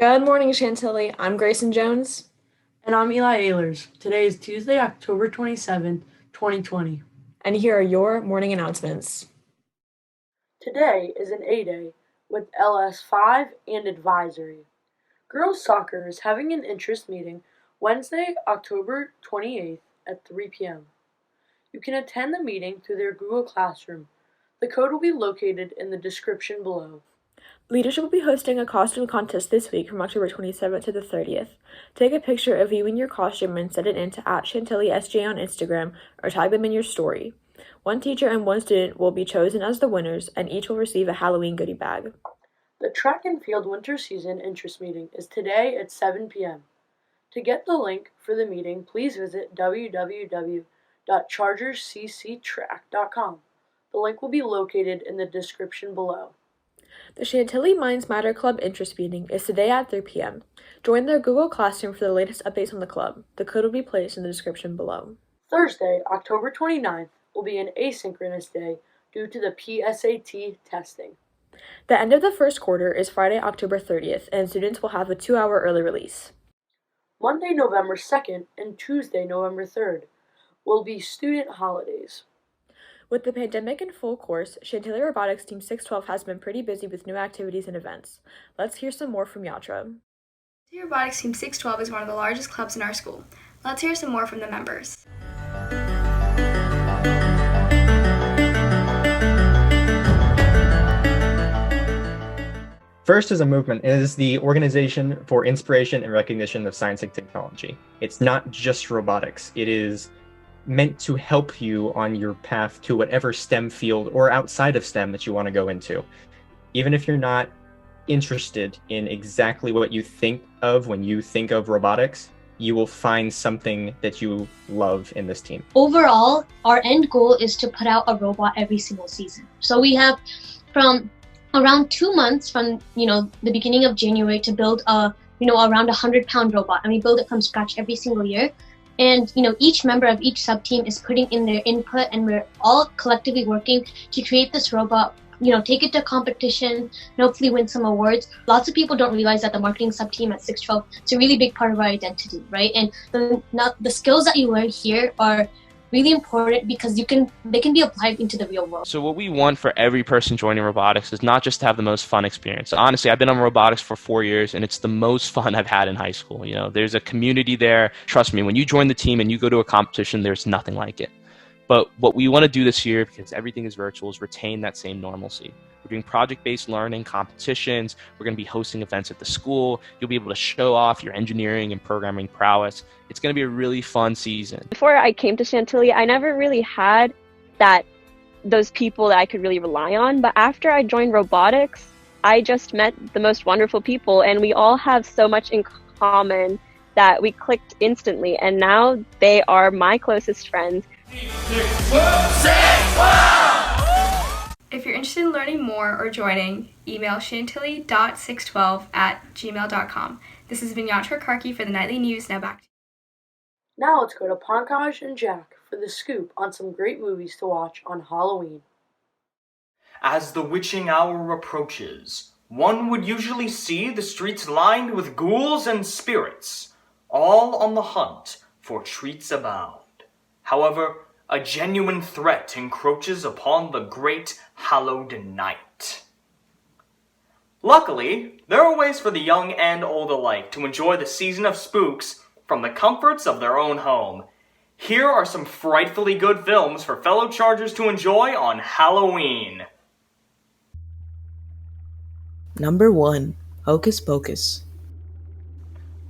Good morning, Chantilly. I'm Grayson Jones. And I'm Eli Ehlers. Today is Tuesday, October 27th, 2020. And here are your morning announcements. Today is an A-Day with LS5 and advisory. Girls soccer is having an interest meeting Wednesday, October 28th at 3 p.m. You can attend the meeting through their Google Classroom. The code will be located in the description below. Leadership will be hosting a costume contest this week from October 27th to the 30th. Take a picture of you in your costume and send it in to @ChantillySJ on Instagram or tag them in your story. One teacher and one student will be chosen as the winners, and each will receive a Halloween goodie bag. The track and field winter season interest meeting is today at 7 p.m. To get the link for the meeting, please visit www.chargerscctrack.com. The link will be located in the description below. The Chantilly Minds Matter Club interest meeting is today at 3 p.m. Join their Google Classroom for the latest updates on the club. The code will be placed in the description below. Thursday, October 29th, will be an asynchronous day due to the PSAT testing. The end of the first quarter is Friday, October 30th, and students will have a 2-hour early release. Monday, November 2nd, and Tuesday, November 3rd, will be student holidays. With the pandemic in full course, Chantilly Robotics Team 612 has been pretty busy with new activities and events. Let's hear some more from Yatra. Chantilly Robotics Team 612 is one of the largest clubs in our school. Let's hear some more from the members. FIRST as a movement is the Organization for Inspiration and Recognition of Science and Technology. It's not just robotics. It is meant to help you on your path to whatever STEM field or outside of STEM that you want to go into. Even if you're not interested in exactly what you think of when you think of robotics, you will find something that you love in this team. Overall, our end goal is to put out a robot every single season. So we have from around 2 months from the beginning of January to build a around 100-pound robot, and we build it from scratch every single year. And each member of each sub team is putting in their input, and we're all collectively working to create this robot, take it to competition and hopefully win some awards. Lots of people don't realize that the marketing sub team at 612 is a really big part of our identity, right? And the skills that you learn here are really important because they can be applied into the real world. So what we want for every person joining robotics is not just to have the most fun experience. Honestly, I've been on robotics for 4 years, and it's the most fun I've had in high school. There's a community there. Trust me, when you join the team and you go to a competition, there's nothing like it. But what we want to do this year, because everything is virtual, is retain that same normalcy. We're doing project-based learning, competitions. We're going to be hosting events at the school. You'll be able to show off your engineering and programming prowess. It's going to be a really fun season. Before I came to Chantilly, I never really had those people that I could really rely on. But after I joined robotics, I just met the most wonderful people, and we all have so much in common that we clicked instantly. And now they are my closest friends. If you're interested in learning more or joining, email chantilly.612@gmail.com. This has been Yatra Karki for the Nightly News. Now back to you. Now let's go to Pankaj and Jack for the scoop on some great movies to watch on Halloween. As the witching hour approaches, one would usually see the streets lined with ghouls and spirits, all on the hunt for treats abound. However, a genuine threat encroaches upon the great hallowed night. Luckily, there are ways for the young and old alike to enjoy the season of spooks from the comforts of their own home. Here are some frightfully good films for fellow Chargers to enjoy on Halloween. Number 1. Hocus Pocus.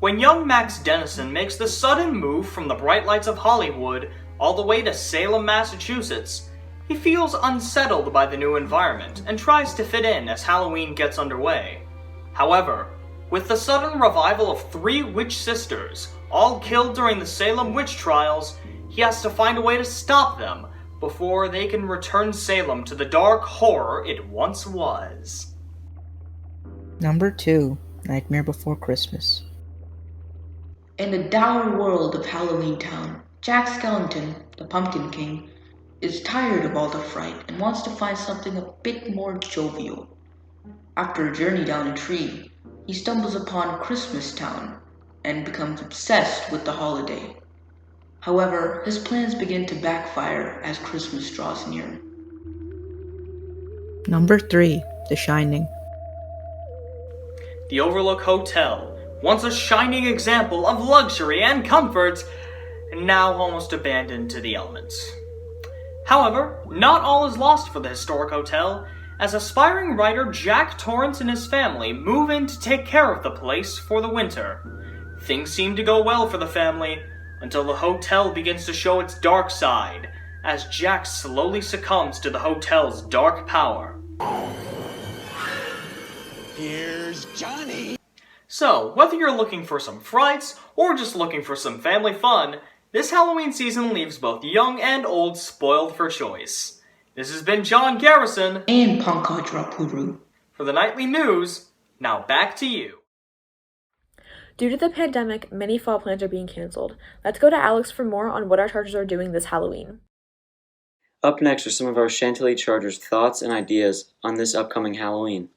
When young Max Dennison makes the sudden move from the bright lights of Hollywood all the way to Salem, Massachusetts, he feels unsettled by the new environment and tries to fit in as Halloween gets underway. However, with the sudden revival of 3 witch sisters, all killed during the Salem witch trials, he has to find a way to stop them before they can return Salem to the dark horror it once was. Number 2. Nightmare Before Christmas. In the dour world of Halloween Town, Jack Skellington, the Pumpkin King, is tired of all the fright and wants to find something a bit more jovial. After a journey down a tree, he stumbles upon Christmas Town and becomes obsessed with the holiday. However, his plans begin to backfire as Christmas draws near. Number 3, The Shining. The Overlook Hotel, once a shining example of luxury and comfort, and now almost abandoned to the elements. However, not all is lost for the historic hotel, as aspiring writer Jack Torrance and his family move in to take care of the place for the winter. Things seem to go well for the family, until the hotel begins to show its dark side, as Jack slowly succumbs to the hotel's dark power. Here's Johnny! So, whether you're looking for some frights, or just looking for some family fun, this Halloween season leaves both young and old spoiled for choice. This has been John Garrison and Pankaj Rapuru for the Nightly News. Now back to you. Due to the pandemic, many fall plans are being canceled. Let's go to Alex for more on what our Chargers are doing this Halloween. Up next are some of our Chantilly Chargers' thoughts and ideas on this upcoming Halloween.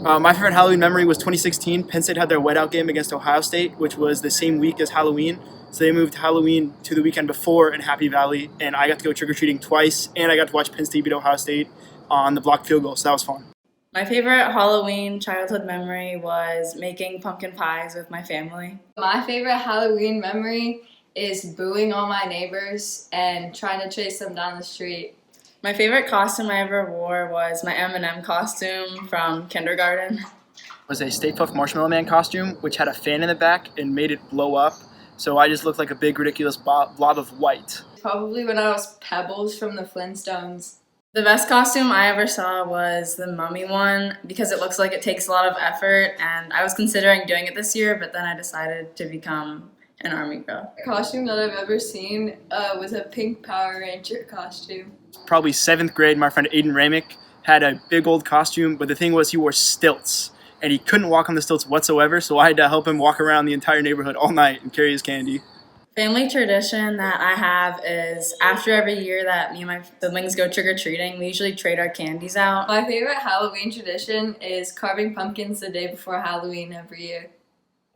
My favorite Halloween memory was 2016. Penn State had their whiteout game against Ohio State, which was the same week as Halloween. So they moved Halloween to the weekend before in Happy Valley, and I got to go trick-or-treating twice, and I got to watch Penn State beat Ohio State on the blocked field goal, so that was fun. My favorite Halloween childhood memory was making pumpkin pies with my family. My favorite Halloween memory is booing all my neighbors and trying to chase them down the street. My favorite costume I ever wore was my M&M costume from kindergarten. It was a Stay Puft Marshmallow Man costume, which had a fan in the back and made it blow up. So I just looked like a big, ridiculous blob of white. Probably when I was Pebbles from the Flintstones. The best costume I ever saw was the mummy one because it looks like it takes a lot of effort, and I was considering doing it this year, but then I decided to become an army girl. The costume that I've ever seen was a pink Power Ranger costume. Probably 7th grade, my friend Aiden Ramick had a big old costume, but the thing was he wore stilts, and he couldn't walk on the stilts whatsoever, so I had to help him walk around the entire neighborhood all night and carry his candy. Family tradition that I have is after every year that me and my siblings go trick-or-treating, we usually trade our candies out. My favorite Halloween tradition is carving pumpkins the day before Halloween every year.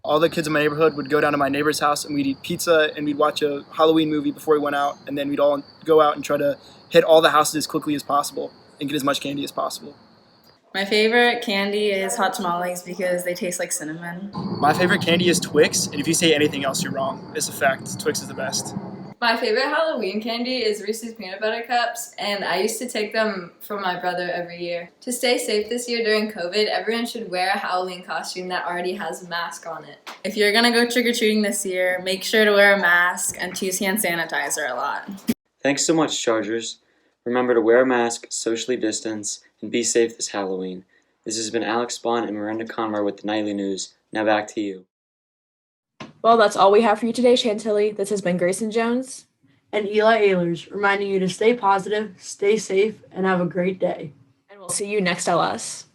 All the kids in my neighborhood would go down to my neighbor's house and we'd eat pizza and we'd watch a Halloween movie before we went out, and then we'd all go out and try to hit all the houses as quickly as possible and get as much candy as possible. My favorite candy is hot tamales because they taste like cinnamon. My favorite candy is Twix, and if you say anything else, you're wrong. It's a fact. Twix is the best. My favorite Halloween candy is Reese's Peanut Butter Cups, and I used to take them from my brother every year. To stay safe this year during COVID, everyone should wear a Halloween costume that already has a mask on it. If you're gonna go trick-or-treating this year, make sure to wear a mask and to use hand sanitizer a lot. Thanks so much, Chargers. Remember to wear a mask, socially distance, and be safe this Halloween. This has been Alex Spawn and Miranda Conmar with the Nightly News. Now back to you. Well, that's all we have for you today, Chantilly. This has been Grayson Jones and Eli Ehlers, reminding you to stay positive, stay safe, and have a great day. And we'll see you next LS.